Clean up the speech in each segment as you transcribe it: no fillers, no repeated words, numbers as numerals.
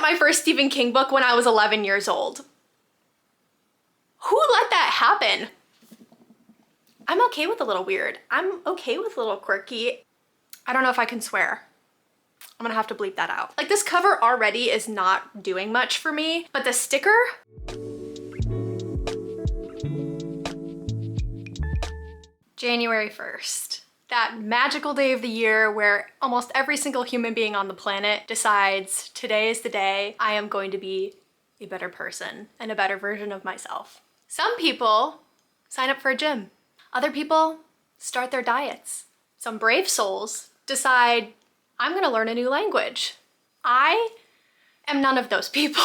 at my first Stephen King book when I was 11 years old. Who let that happen? I'm okay with a little weird. I'm okay with a little quirky. I don't know if I can swear. I'm gonna have to bleep that out. Like, this cover already is not doing much for me, but the sticker, January 1st. That magical day of the year where almost every single human being on the planet decides today is the day I am going to be a better person and a better version of myself. Some people sign up for a gym. Other people start their diets. Some brave souls decide, I'm gonna learn a new language. I am none of those people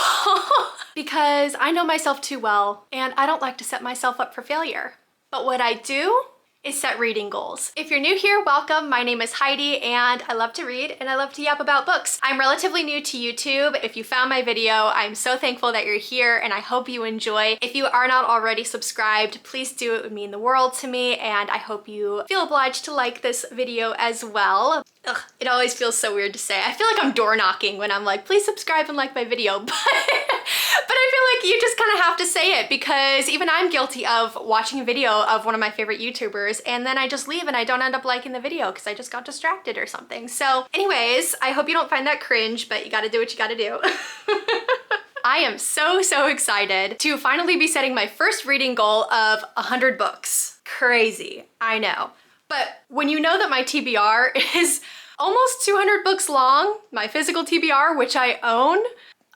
because I know myself too well and I don't like to set myself up for failure. But what I do is set reading goals. If you're new here, welcome. My name is Heidi and I love to read and I love to yap about books. I'm relatively new to YouTube. If you found my video, I'm so thankful that you're here and I hope you enjoy. If you are not already subscribed, please do. It would mean the world to me and I hope you feel obliged to like this video as well. Ugh, it always feels so weird to say. I feel like I'm door knocking when I'm like, please subscribe and like my video, but I feel like you just kind of have to say it because even I'm guilty of watching a video of one of my favorite YouTubers and then I just leave and I don't end up liking the video because I just got distracted or something. So anyways, I hope you don't find that cringe, but you gotta do what you gotta do. I am so excited to finally be setting my first reading goal of 100 books. Crazy, I know. But when you know that my TBR is almost 200 books long, my physical TBR, which I own,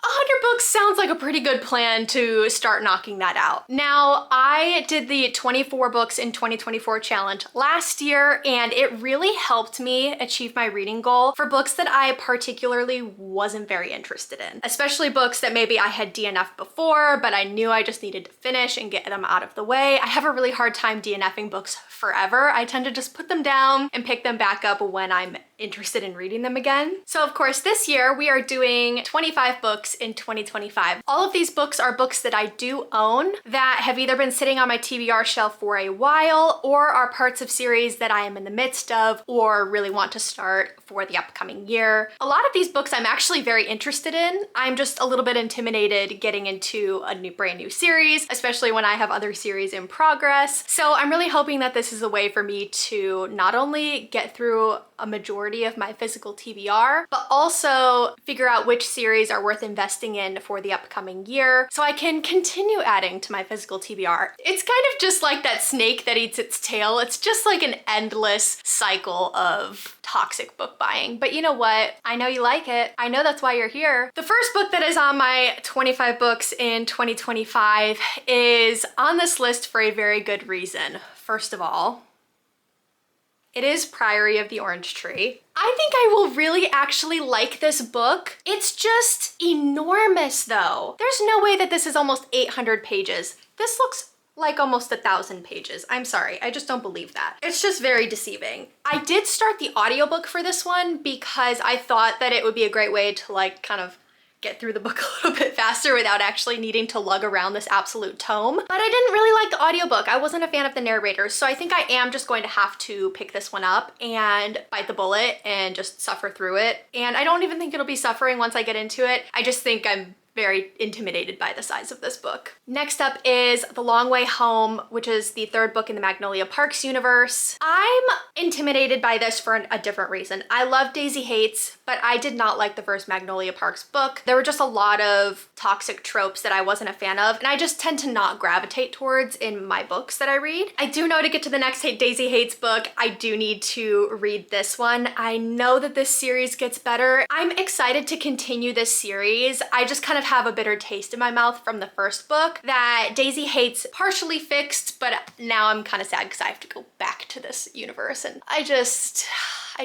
100 books sounds like a pretty good plan to start knocking that out. Now, I did the 24 books in 2024 challenge last year, and it really helped me achieve my reading goal for books that I particularly wasn't very interested in, especially books that maybe I had DNF'd before, but I knew I just needed to finish and get them out of the way. I have a really hard time DNFing books forever. I tend to just put them down and pick them back up when I'm interested in reading them again. So of course this year we are doing 25 books in 2025. All of these books are books that I do own that have either been sitting on my TBR shelf for a while or are parts of series that I am in the midst of or really want to start for the upcoming year. A lot of these books I'm actually very interested in. I'm just a little bit intimidated getting into a brand new series, especially when I have other series in progress. So I'm really hoping that this is a way for me to not only get through a majority of my physical TBR, but also figure out which series are worth investing in for the upcoming year so I can continue adding to my physical TBR. It's kind of just like that snake that eats its tail. It's just like an endless cycle of toxic book buying. But you know what? I know you like it. I know that's why you're here. The first book that is on my 25 books in 2025 is on this list for a very good reason. First of all, it is Priory of the Orange Tree. I think I will really actually like this book. It's just enormous though. There's no way that this is almost 800 pages. This looks like almost 1,000 pages. I'm sorry, I just don't believe that. It's just very deceiving. I did start the audiobook for this one because I thought that it would be a great way to like kind of get through the book a little bit faster without actually needing to lug around this absolute tome. But I didn't really like the audiobook. I wasn't a fan of the narrators, so I think I am just going to have to pick this one up and bite the bullet and just suffer through it. And I don't even think it'll be suffering once I get into it. I just think I'm very intimidated by the size of this book. Next up is The Long Way Home, which is the third book in the Magnolia Parks universe. I'm intimidated by this for a different reason. I love Daisy Hates, but I did not like the first Magnolia Parks book. There were just a lot of toxic tropes that I wasn't a fan of, and I just tend to not gravitate towards in my books that I read. I do know to get to the next Daisy Hates book, I do need to read this one. I know that this series gets better. I'm excited to continue this series. I just kind of have a bitter taste in my mouth from the first book that Daisy Hates partially fixed, but now I'm kind of sad because I have to go back to this universe and I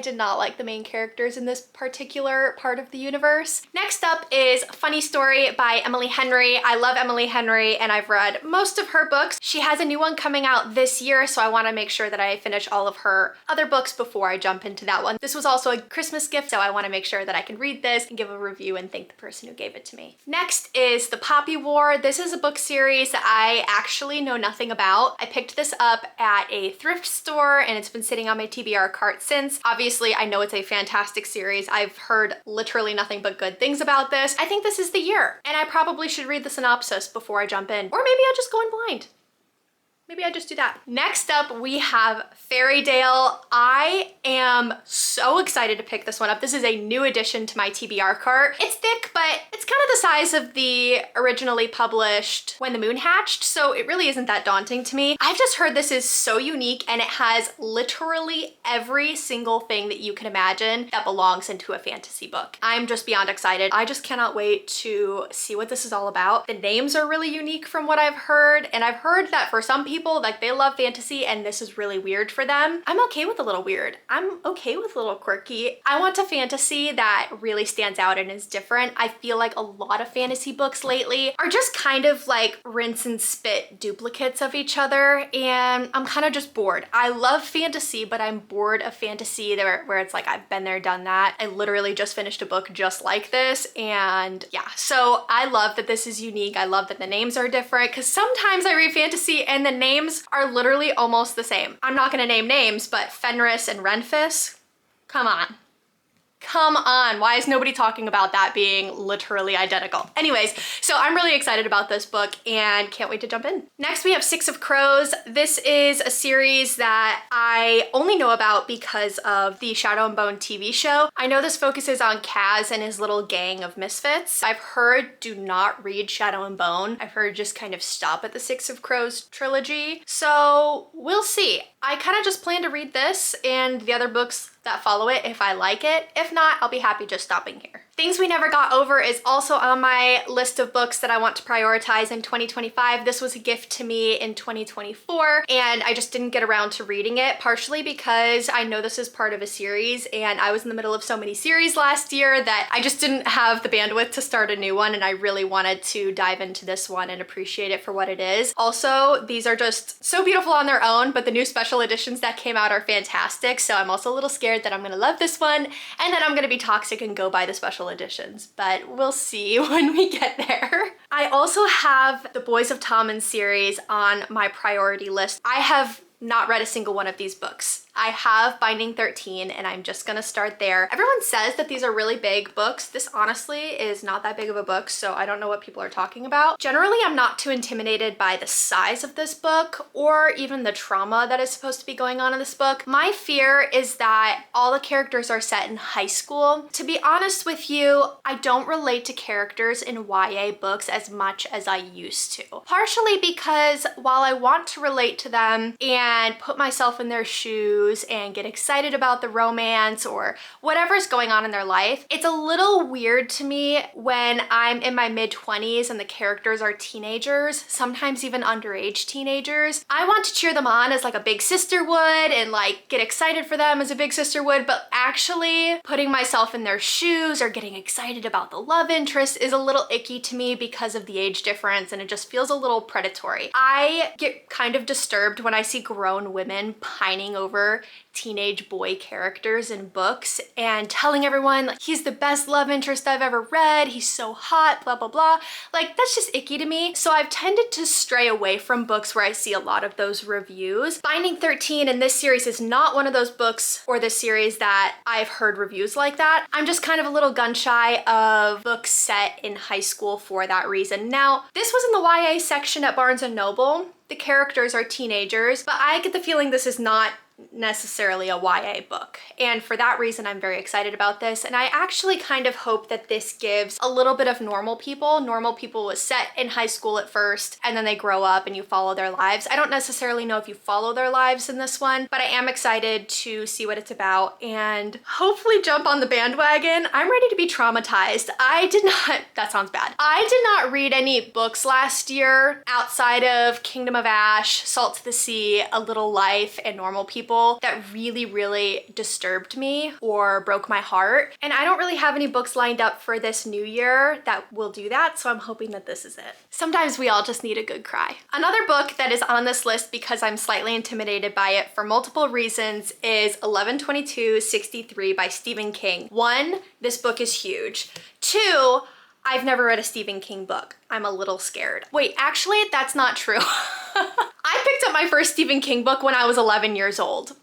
did not like the main characters in this particular part of the universe. Next up is Funny Story by Emily Henry. I love Emily Henry and I've read most of her books. She has a new one coming out this year, so I want to make sure that I finish all of her other books before I jump into that one. This was also a Christmas gift, so I want to make sure that I can read this and give a review and thank the person who gave it to me. Next is The Poppy War. This is a book series that I actually know nothing about. I picked this up at a thrift store and it's been sitting on my TBR cart since. Obviously, Obviously, I know it's a fantastic series. I've heard literally nothing but good things about this. I think this is the year, and I probably should read the synopsis before I jump in. Or maybe I'll just go in blind. Maybe I just do that. Next up, we have Fairydale. I am so excited to pick this one up. This is a new addition to my TBR cart. It's thick, but it's kind of the size of the originally published When the Moon Hatched, so it really isn't that daunting to me. I've just heard this is so unique, and it has literally every single thing that you can imagine that belongs into a fantasy book. I'm just beyond excited. I just cannot wait to see what this is all about. The names are really unique from what I've heard, and I've heard that for some people, like, they love fantasy and this is really weird for them. I'm okay with a little weird. I'm okay with a little quirky. I want a fantasy that really stands out and is different. I feel like a lot of fantasy books lately are just kind of like rinse and spit duplicates of each other, and I'm kind of just bored. I love fantasy, but I'm bored of fantasy where it's like, I've been there, done that. I literally just finished a book just like this, and yeah, so I love that this is unique. I love that the names are different, because sometimes I read fantasy and the names are literally almost the same. I'm not gonna name names, but Fenris and Renfis, come on. Come on, why is nobody talking about that being literally identical? Anyways, so I'm really excited about this book and can't wait to jump in. Next, we have Six of Crows. This is a series that I only know about because of the Shadow and Bone TV show. I know this focuses on Kaz and his little gang of misfits. I've heard do not read Shadow and Bone. I've heard just kind of stop at the Six of Crows trilogy. So we'll see. I kind of just plan to read this and the other books that follow it if I like it. If not, I'll be happy just stopping here. Things We Never Got Over is also on my list of books that I want to prioritize in 2025. This was a gift to me in 2024, and I just didn't get around to reading it, partially because I know this is part of a series, and I was in the middle of so many series last year that I just didn't have the bandwidth to start a new one, and I really wanted to dive into this one and appreciate it for what it is. Also, these are just so beautiful on their own, but the new special editions that came out are fantastic, so I'm also a little scared that I'm gonna love this one, and then I'm gonna be toxic and go buy the special editions, but we'll see when we get there. I also have the Boys of Tommen series on my priority list. I have not read a single one of these books. I have Binding 13 and I'm just gonna start there. Everyone says that these are really big books. This honestly is not that big of a book, so I don't know what people are talking about. Generally, I'm not too intimidated by the size of this book or even the trauma that is supposed to be going on in this book. My fear is that all the characters are set in high school. To be honest with you, I don't relate to characters in YA books as much as I used to. Partially because while I want to relate to them and put myself in their shoes and get excited about the romance or whatever's going on in their life, it's a little weird to me when I'm in my mid-20s and the characters are teenagers, sometimes even underage teenagers. I want to cheer them on as like a big sister would and like get excited for them as a big sister would, but actually putting myself in their shoes or getting excited about the love interest is a little icky to me because of the age difference, and it just feels a little predatory. I get kind of disturbed when I see grown women pining over teenage boy characters in books and telling everyone like, he's the best love interest I've ever read, he's so hot, blah, blah, blah. Like, that's just icky to me. So I've tended to stray away from books where I see a lot of those reviews. Binding 13 in this series is not one of those books or this series that I've heard reviews like that. I'm just kind of a little gun shy of books set in high school for that reason. Now, this was in the YA section at Barnes & Noble. The characters are teenagers, but I get the feeling this is not necessarily a YA book. And for that reason, I'm very excited about this. And I actually kind of hope that this gives a little bit of normal people. Normal people was set in high school at first, and then they grow up and you follow their lives. I don't necessarily know if you follow their lives in this one, but I am excited to see what it's about and hopefully jump on the bandwagon. I'm ready to be traumatized. That sounds bad. I did not read any books last year outside of Kingdom of Ash, Salt to the Sea, A Little Life, and Normal People that really disturbed me or broke my heart. And I don't really have any books lined up for this new year that will do that, so I'm hoping that this is it. Sometimes we all just need a good cry. Another book that is on this list because I'm slightly intimidated by it for multiple reasons is 11/22/63 by Stephen King. One, this book is huge. Two, I've never read a Stephen King book. I'm a little scared. Wait, actually, that's not true. I picked up my first Stephen King book when I was 11 years old.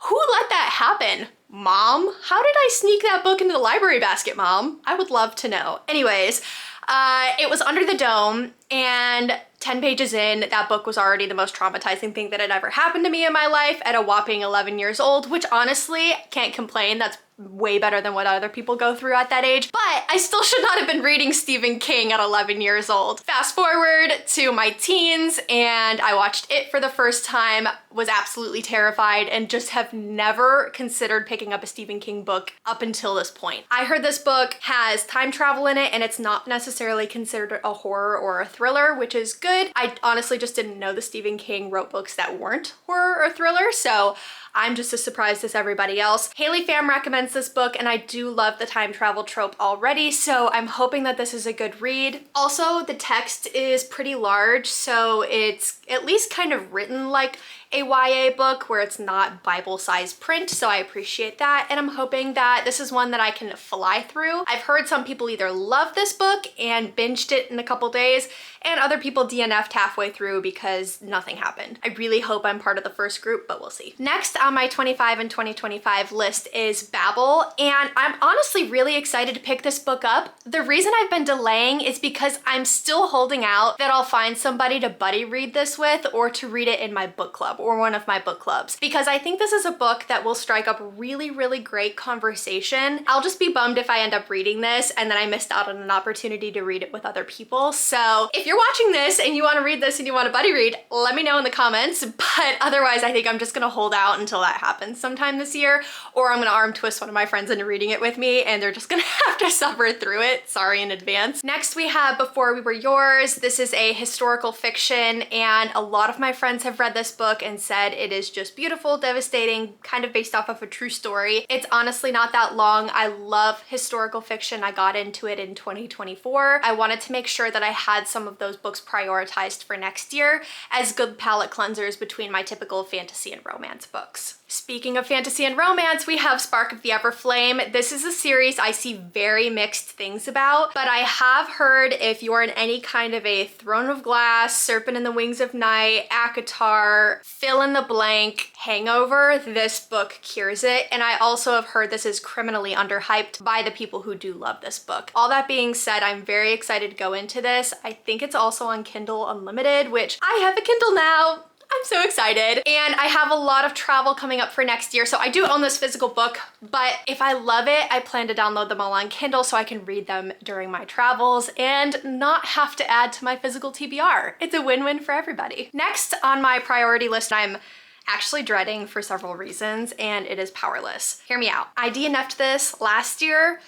Who let that happen? Mom? How did I sneak that book into the library basket, Mom? I would love to know. Anyways, it was Under the Dome, and 10 pages in, that book was already the most traumatizing thing that had ever happened to me in my life at a whopping 11 years old, which honestly, can't complain. That's way better than what other people go through at that age, but I still should not have been reading Stephen King at 11 years old. Fast forward to my teens, and I watched it for the first time, was absolutely terrified, and just have never considered picking up a Stephen King book up until this point. I heard this book has time travel in it, and it's not necessarily considered a horror or a thriller, which is good. I honestly just didn't know that Stephen King wrote books that weren't horror or thriller, so I'm just as surprised as everybody else. Haley Pham recommends this book, and I do love the time travel trope already, so I'm hoping that this is a good read. Also, the text is pretty large, so it's at least kind of written like a YA book where it's not Bible-sized print, so I appreciate that, and I'm hoping that this is one that I can fly through. I've heard some people either love this book and binged it in a couple days, and other people DNF'd halfway through because nothing happened. I really hope I'm part of the first group, but we'll see. Next on my 25 and 2025 list is Babel, and I'm honestly really excited to pick this book up. The reason I've been delaying is because I'm still holding out that I'll find somebody to buddy read this with or to read it in my book club or one of my book clubs, because I think this is a book that will strike up really, really great conversation. I'll just be bummed if I end up reading this and then I missed out on an opportunity to read it with other people. So if you're watching this and you want to read this and you want to buddy read, let me know in the comments, but otherwise I think I'm just gonna hold out until that happens sometime this year, or I'm gonna arm twist one of my friends into reading it with me and they're just gonna have to suffer through it. Sorry in advance. Next we have Before We Were Yours. This is a historical fiction, and a lot of my friends have read this book and said it is just beautiful, devastating, kind of based off of a true story. It's honestly not that long. I love historical fiction. I got into it in 2024. I wanted to make sure that I had some of those books prioritized for next year as good palate cleansers between my typical fantasy and romance books. Speaking of fantasy and romance, we have Spark of the Everflame. This is a series I see very mixed things about, but I have heard if you're in any kind of a Throne of Glass, Serpent in the Wings of Night, ACOTAR, fill in the blank, hangover, this book cures it. And I also have heard this is criminally underhyped by the people who do love this book. All that being said, I'm very excited to go into this. I think it's also on Kindle Unlimited, which I have a Kindle now. I'm so excited. And I have a lot of travel coming up for next year. So I do own this physical book, but if I love it, I plan to download them all on Kindle so I can read them during my travels and not have to add to my physical TBR. It's a win-win for everybody. Next on my priority list, I'm actually dreading for several reasons, and it is Powerless. Hear me out. I DNF'd this last year.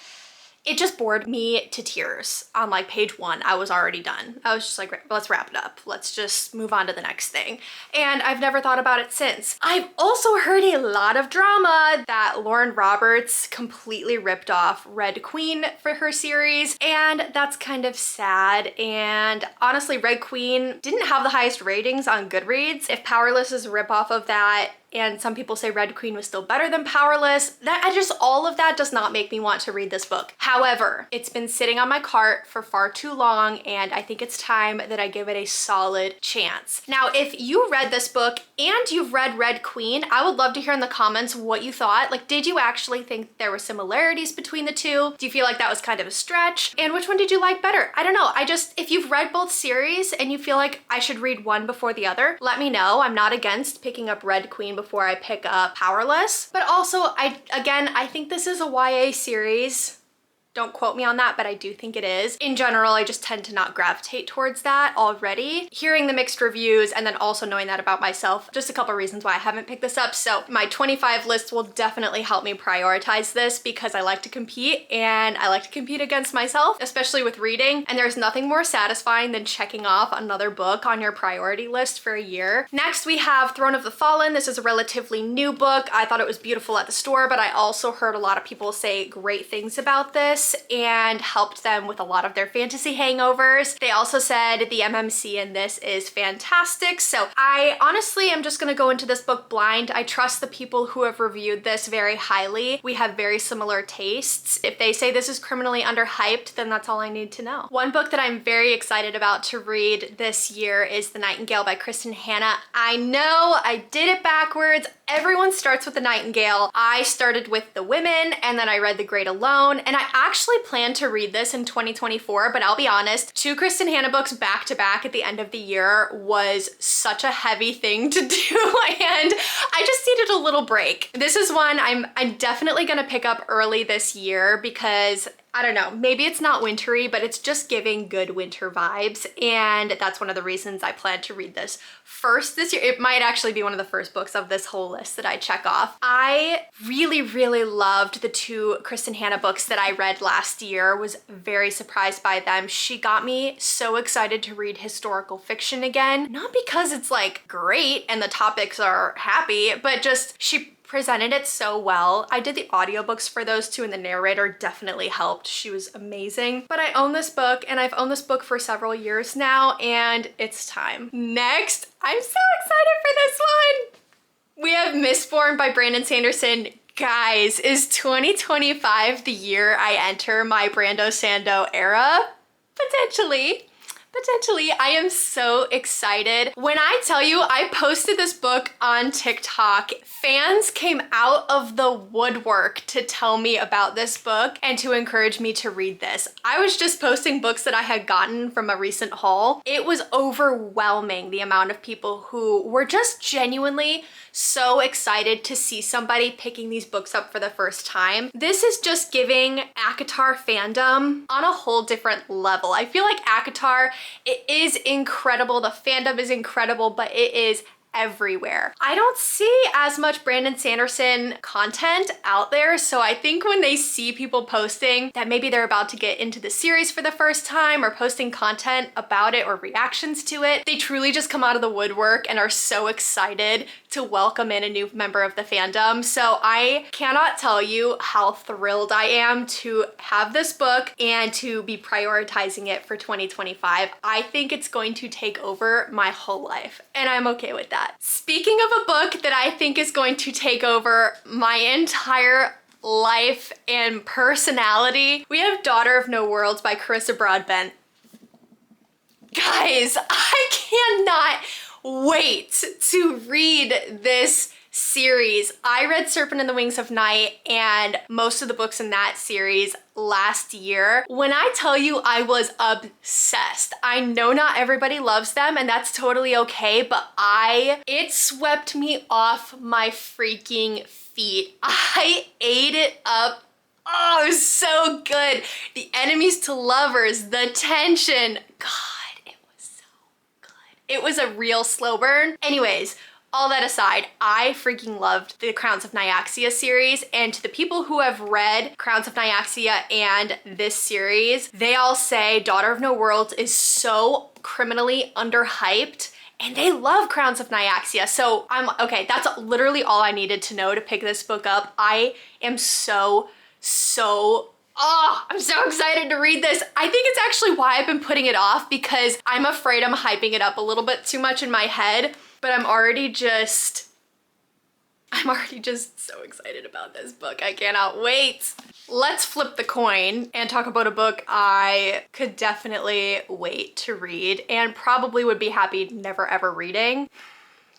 It just bored me to tears. On like page 1, I was already done. I was just like, let's wrap it up. Let's just move on to the next thing. And I've never thought about it since. I've also heard a lot of drama that Lauren Roberts completely ripped off Red Queen for her series, and that's kind of sad. And honestly, Red Queen didn't have the highest ratings on Goodreads. If Powerless is a ripoff of that, and some people say Red Queen was still better than Powerless, all of that does not make me want to read this book. However, it's been sitting on my cart for far too long, and I think it's time that I give it a solid chance. Now, if you read this book and you've read Red Queen, I would love to hear in the comments what you thought. Like, did you actually think there were similarities between the two? Do you feel like that was kind of a stretch? And which one did you like better? I don't know. If you've read both series and you feel like I should read one before the other, let me know. I'm not against picking up Red Queen before I pick up Powerless. But also, I think this is a YA series. Don't quote me on that, but I do think it is. In general, I just tend to not gravitate towards that already. Hearing the mixed reviews and then also knowing that about myself, just a couple reasons why I haven't picked this up. So my 25 list will definitely help me prioritize this because I like to compete, and I like to compete against myself, especially with reading. And there's nothing more satisfying than checking off another book on your priority list for a year. Next, we have Throne of the Fallen. This is a relatively new book. I thought it was beautiful at the store, but I also heard a lot of people say great things about this and helped them with a lot of their fantasy hangovers. They also said the MMC in this is fantastic. So I honestly am just gonna go into this book blind. I trust the people who have reviewed this very highly. We have very similar tastes. If they say this is criminally underhyped, then that's all I need to know. One book that I'm very excited about to read this year is The Nightingale by Kristen Hanna. I know I did it backwards. everyone starts with the Nightingale. I started with the Women and then I read the Great Alone, and I actually plan to read this in 2024, but I'll be honest, 2 Kristen Hanna books back to back at the end of the year was such a heavy thing to do and I just needed a little break. This is one I'm definitely gonna pick up early this year because I don't know, maybe it's not wintry, but it's just giving good winter vibes. And that's one of the reasons I plan to read this first this year. It might actually be one of the first books of this whole list that I check off. I really, really loved the 2 Kristen Hanna books that I read last year, was very surprised by them. She got me so excited to read historical fiction again, not because it's like great and the topics are happy, but just she presented it so well. I did the audiobooks for those 2 and the narrator definitely helped. She was amazing. But I own this book and I've owned this book for several years now and it's time. Next, I'm so excited for this one. We have Mistborn by Brandon Sanderson. Guys, is 2025 the year I enter my Brando Sando era? Potentially. Potentially. I am so excited. When I tell you I posted this book on TikTok, fans came out of the woodwork to tell me about this book and to encourage me to read this. I was just posting books that I had gotten from a recent haul. It was overwhelming the amount of people who were just genuinely so excited to see somebody picking these books up for the first time. This is just giving ACOTAR fandom on a whole different level. I feel like ACOTAR, it is incredible, the fandom is incredible, but it is everywhere. I don't see as much Brandon Sanderson content out there, so I think when they see people posting that maybe they're about to get into the series for the first time or posting content about it or reactions to it, they truly just come out of the woodwork and are so excited to welcome in a new member of the fandom. So I cannot tell you how thrilled I am to have this book and to be prioritizing it for 2025. I think it's going to take over my whole life, and I'm okay with that. Speaking of a book that I think is going to take over my entire life and personality, we have Daughter of No Worlds by Carissa Broadbent. Guys, I cannot wait to read this series. I read Serpent and the Wings of Night and most of the books in that series last year. When I tell you I was obsessed, I know not everybody loves them and that's totally okay, but it swept me off my freaking feet. I ate it up. Oh, it was so good. The enemies to lovers, the tension. God, it was so good. It was a real slow burn. Anyways, all that aside, I freaking loved the Crowns of Nyaxia series, and to the people who have read Crowns of Nyaxia and this series, they all say Daughter of No Worlds is so criminally underhyped, and they love Crowns of Nyaxia. So okay, that's literally all I needed to know to pick this book up. I am I'm so excited to read this. I think it's actually why I've been putting it off, because I'm afraid I'm hyping it up a little bit too much in my head. But I'm already just so excited about this book. I cannot wait. Let's flip the coin and talk about a book I could definitely wait to read and probably would be happy never ever reading.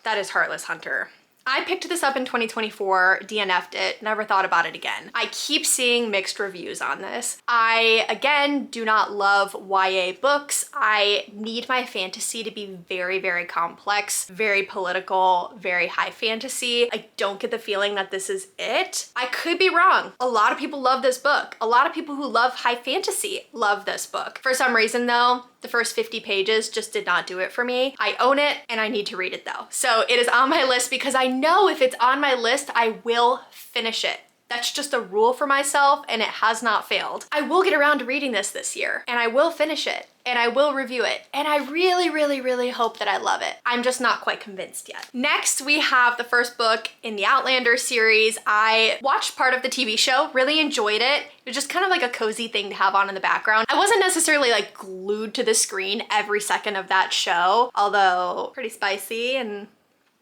That is Heartless Hunter. I picked this up in 2024, DNF'd it, never thought about it again. I keep seeing mixed reviews on this. I, again, do not love YA books. I need my fantasy to be very, very complex, very political, very high fantasy. I don't get the feeling that this is it. I could be wrong. A lot of people love this book. A lot of people who love high fantasy love this book. For some reason though, the first 50 pages just did not do it for me. I own it and I need to read it though. So it is on my list because I know if it's on my list, I will finish it. That's just a rule for myself and it has not failed. I will get around to reading this year and I will finish it and I will review it. And I really, really, really hope that I love it. I'm just not quite convinced yet. Next, we have the first book in the Outlander series. I watched part of the TV show, really enjoyed it. It was just kind of like a cozy thing to have on in the background. I wasn't necessarily like glued to the screen every second of that show, although pretty spicy and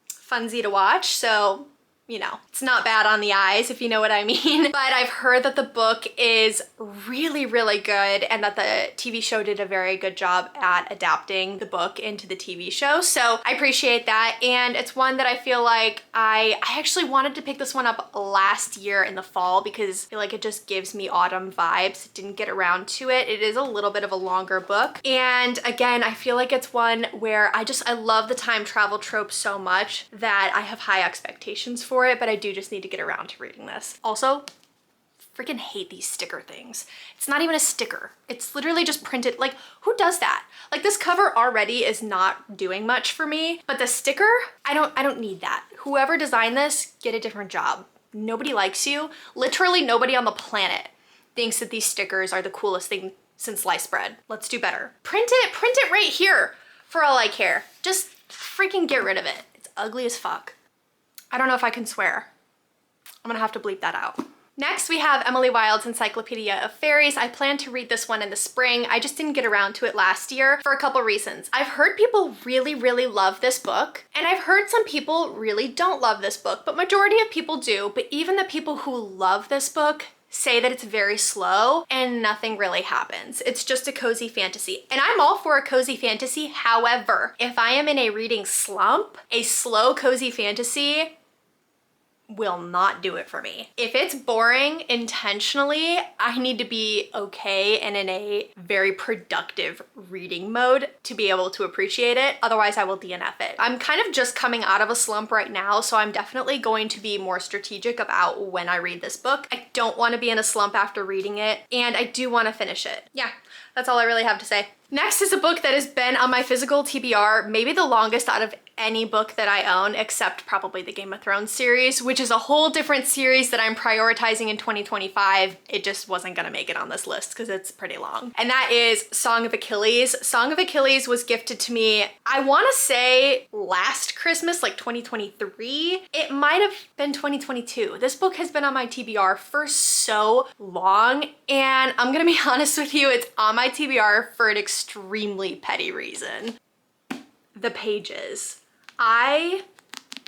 funsy to watch. So you know, it's not bad on the eyes, if you know what I mean. But I've heard that the book is really, really good and that the TV show did a very good job at adapting the book into the TV show. So I appreciate that. And it's one that I feel like I actually wanted to pick this one up last year in the fall because I feel like it just gives me autumn vibes. Didn't get around to it. It is a little bit of a longer book. And again, I feel like it's one where I love the time travel trope so much that I have high expectations for it, but I do just need to get around to reading this. Also, freaking hate these sticker things. It's not even a sticker. It's literally just printed. Like, who does that? Like, this cover already is not doing much for me, but the sticker, I don't need that. Whoever designed this, get a different job. Nobody likes you. Literally nobody on the planet thinks that these stickers are the coolest thing since sliced bread. Let's do better. Print it right here for all I care. Just freaking get rid of it. It's ugly as fuck. I don't know if I can swear. I'm gonna have to bleep that out. Next, we have Emily Wilde's Encyclopaedia of Faeries. I plan to read this one in the spring. I just didn't get around to it last year for a couple reasons. I've heard people really, really love this book, and I've heard some people really don't love this book, but majority of people do. But even the people who love this book say that it's very slow and nothing really happens. It's just a cozy fantasy. And I'm all for a cozy fantasy. However, if I am in a reading slump, a slow cozy fantasy will not do it for me. If it's boring intentionally, I need to be okay and in a very productive reading mode to be able to appreciate it. Otherwise, I will DNF it. I'm kind of just coming out of a slump right now, so I'm definitely going to be more strategic about when I read this book. I don't want to be in a slump after reading it, and I do want to finish it. Yeah, that's all I really have to say. Next is a book that has been on my physical TBR, maybe the longest out of any book that I own, except probably the Game of Thrones series, which is a whole different series that I'm prioritizing in 2025. It just wasn't gonna make it on this list because it's pretty long. And that is Song of Achilles. Song of Achilles was gifted to me, I wanna say last Christmas, like 2023. It might have been 2022. This book has been on my TBR for so long, and I'm gonna be honest with you, it's on my TBR for an extremely petty reason. The pages. I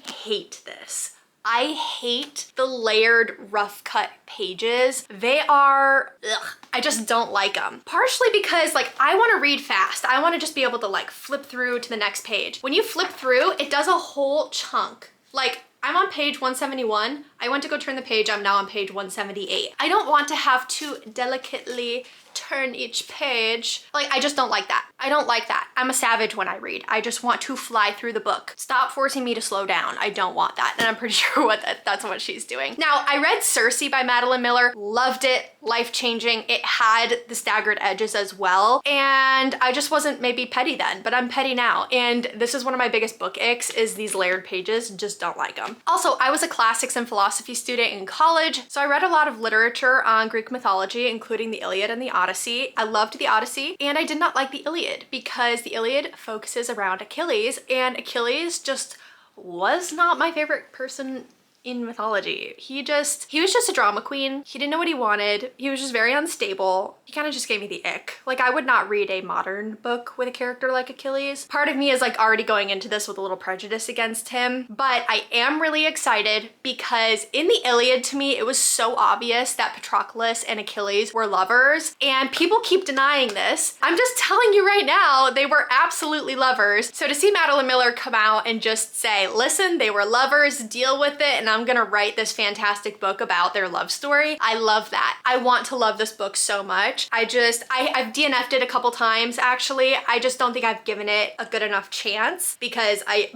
hate this. I hate the layered rough cut pages. They are, ugh, I just don't like them. Partially because like I want to read fast. I want to just be able to like flip through to the next page. When you flip through, it does a whole chunk. Like I'm on page 171. I went to go turn the page. I'm now on page 178. I don't want to have to delicately turn each page. Like, I just don't like that. I don't like that. I'm a savage when I read. I just want to fly through the book. Stop forcing me to slow down. I don't want that. And I'm pretty sure that's what she's doing. Now, I read Circe by Madeline Miller. Loved it. Life-changing. It had the staggered edges as well. And I just wasn't maybe petty then, but I'm petty now. And this is one of my biggest book icks is these layered pages. Just don't like them. Also, I was a classics and philosophy student in college, so I read a lot of literature on Greek mythology, including the Iliad and the Odyssey. I loved the Odyssey, and I did not like the Iliad because the Iliad focuses around Achilles, and Achilles just was not my favorite person in mythology. He was just a drama queen. He didn't know what he wanted. He was just very unstable. He kind of just gave me the ick. Like, I would not read a modern book with a character like Achilles. Part of me is like already going into this with a little prejudice against him, but I am really excited because in the Iliad, to me, it was so obvious that Patroclus and Achilles were lovers, and people keep denying this. I'm just telling you right now, they were absolutely lovers. So to see Madeline Miller come out and just say, listen, they were lovers, deal with it, and I'm gonna write this fantastic book about their love story. I love that. I want to love this book so much. I've DNF'd it a couple times actually. I just don't think I've given it a good enough chance because I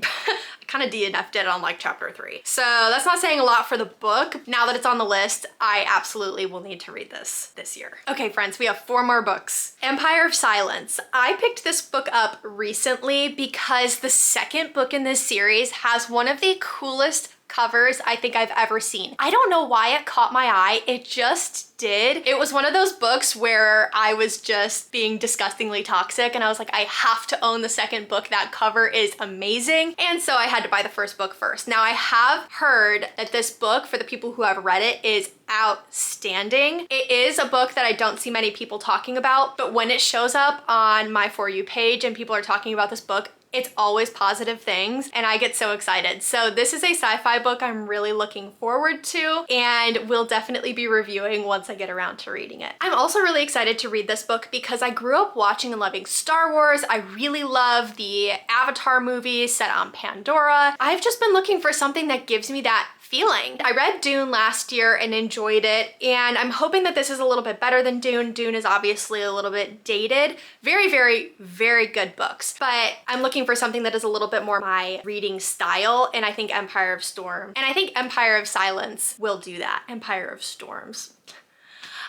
kind of DNF'd it on like chapter 3. So that's not saying a lot for the book. Now that it's on the list, I absolutely will need to read this year. Okay friends, we have 4 more books. Empire of Silence. I picked this book up recently because the second book in this series has one of the coolest covers I think I've ever seen. I don't know why it caught my eye. It just did. It was one of those books where I was just being disgustingly toxic and I was like, I have to own the second book. That cover is amazing. And so I had to buy the first book first. Now I have heard that this book, for the people who have read it, is outstanding. It is a book that I don't see many people talking about, but when it shows up on my For You page and people are talking about this book, it's always positive things and I get so excited. So this is a sci-fi book I'm really looking forward to and will definitely be reviewing once I get around to reading it. I'm also really excited to read this book because I grew up watching and loving Star Wars. I really love the Avatar movies set on Pandora. I've just been looking for something that gives me that feeling. I read Dune last year and enjoyed it, and I'm hoping that this is a little bit better than Dune. Dune is obviously a little bit dated. Very, very, very good books, but I'm looking for something that is a little bit more my reading style, and I think Empire of Storm, and I think Empire of Silence will do that. Empire of Storms.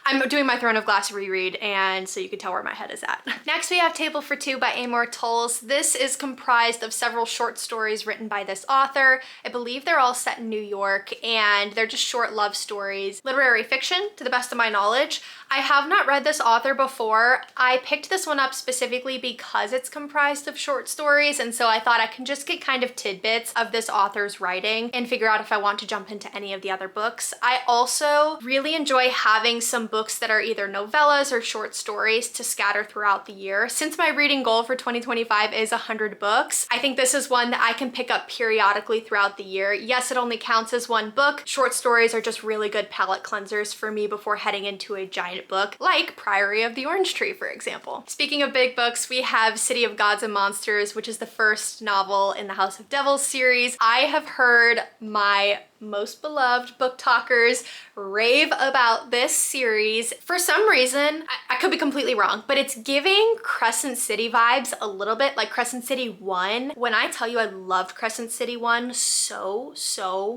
I'm doing my Throne of Glass reread, and so you can tell where my head is at. Next, we have Table for Two by Amor Towles. This is comprised of several short stories written by this author. I believe they're all set in New York, and they're just short love stories. Literary fiction, to the best of my knowledge. I have not read this author before. I picked this one up specifically because it's comprised of short stories, and so I thought I can just get kind of tidbits of this author's writing and figure out if I want to jump into any of the other books. I also really enjoy having some books that are either novellas or short stories to scatter throughout the year. Since my reading goal for 2025 is 100 books, I think this is one that I can pick up periodically throughout the year. Yes, it only counts as one book. Short stories are just really good palate cleansers for me before heading into a giant book, like Priory of the Orange Tree, for example. Speaking of big books, we have City of Gods and Monsters, which is the first novel in the House of Devils series. I have heard my most beloved book talkers rave about this series. For some reason, I could be completely wrong, but it's giving Crescent City vibes a little bit, like Crescent City 1. When I tell you I loved Crescent City 1 so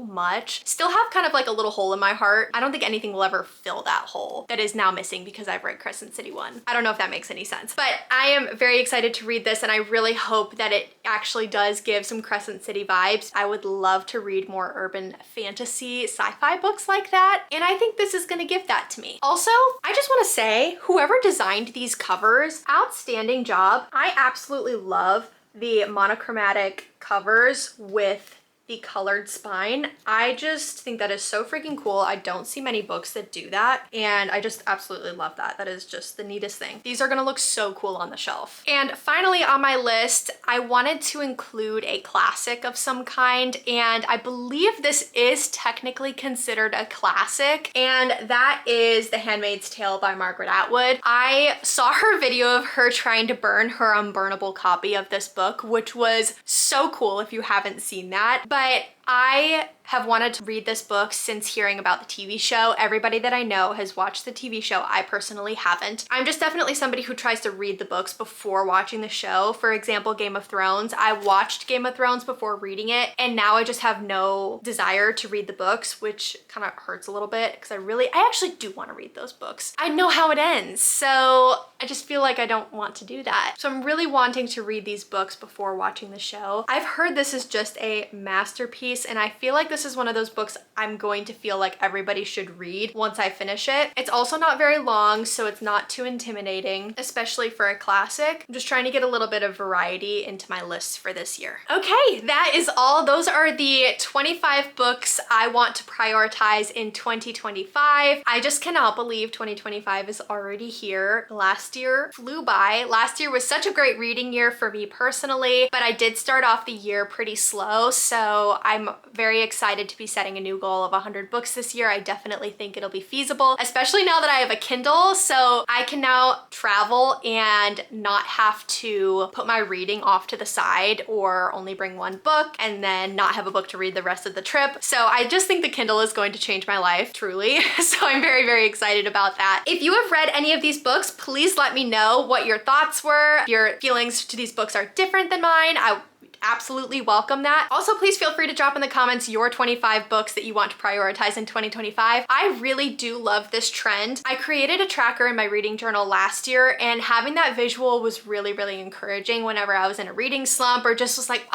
much, still have kind of like a little hole in my heart. I don't think anything will ever fill that hole that is now missing because I've read Crescent City 1. I don't know if that makes any sense, but I am very excited to read this, and I really hope that it actually does give some Crescent City vibes. I would love to read more urban fantasy sci-fi books like that, and I think this is gonna give that to me. Also, I just want to say, whoever designed these covers, outstanding job. I absolutely love the monochromatic covers with the colored spine. I just think that is so freaking cool. I don't see many books that do that, and I just absolutely love that. That is just the neatest thing. These are gonna look so cool on the shelf. And finally on my list, I wanted to include a classic of some kind, and I believe this is technically considered a classic, and that is The Handmaid's Tale by Margaret Atwood. I saw her video of her trying to burn her unburnable copy of this book, which was so cool if you haven't seen that. But I have wanted to read this book since hearing about the TV show. Everybody that I know has watched the TV show. I personally haven't. I'm just definitely somebody who tries to read the books before watching the show. For example, Game of Thrones. I watched Game of Thrones before reading it, and now I just have no desire to read the books, which kind of hurts a little bit because I actually do want to read those books. I know how it ends, so I just feel like I don't want to do that. So I'm really wanting to read these books before watching the show. I've heard this is just a masterpiece, and I feel like this is one of those books I'm going to feel like everybody should read once I finish it. It's also not very long, so it's not too intimidating, especially for a classic. I'm just trying to get a little bit of variety into my lists for this year. Okay, that is all. Those are the 25 books I want to prioritize in 2025. I just cannot believe 2025 is already here. Last year flew by. Last year was such a great reading year for me personally, but I did start off the year pretty slow, so I'm very excited to be setting a new goal of 100 books this year. I definitely think it'll be feasible, especially now that I have a Kindle, so I can now travel and not have to put my reading off to the side or only bring one book and then not have a book to read the rest of the trip. So I just think the Kindle is going to change my life, truly. So I'm very, very excited about that. If you have read any of these books, please let me know what your thoughts were. If your feelings to these books are different than mine, I absolutely welcome that. Also, please feel free to drop in the comments your 25 books that you want to prioritize in 2025. I really do love this trend. I created a tracker in my reading journal last year, and having that visual was really, really encouraging whenever I was in a reading slump or just was like,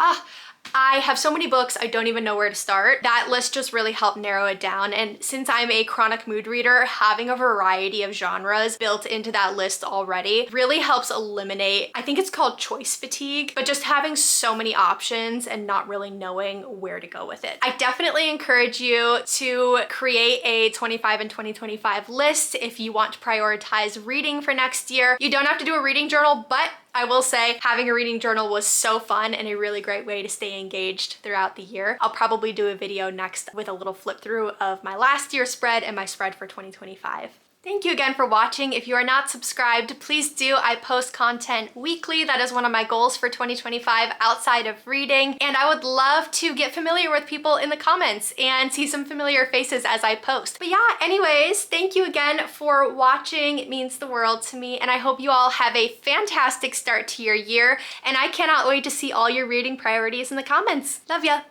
I have so many books, I don't even know where to start. That list just really helped narrow it down, and since I'm a chronic mood reader, having a variety of genres built into that list already really helps eliminate, I think it's called choice fatigue, but just having so many options and not really knowing where to go with it. I definitely encourage you to create a 25 and 2025 list if you want to prioritize reading for next year. You don't have to do a reading journal, but I will say having a reading journal was so fun and a really great way to stay engaged throughout the year. I'll probably do a video next with a little flip through of my last year's spread and my spread for 2025. Thank you again for watching. If you are not subscribed, please do. I post content weekly. That is one of my goals for 2025 outside of reading. And I would love to get familiar with people in the comments and see some familiar faces as I post. But yeah, anyways, thank you again for watching. It means the world to me. And I hope you all have a fantastic start to your year. And I cannot wait to see all your reading priorities in the comments. Love ya.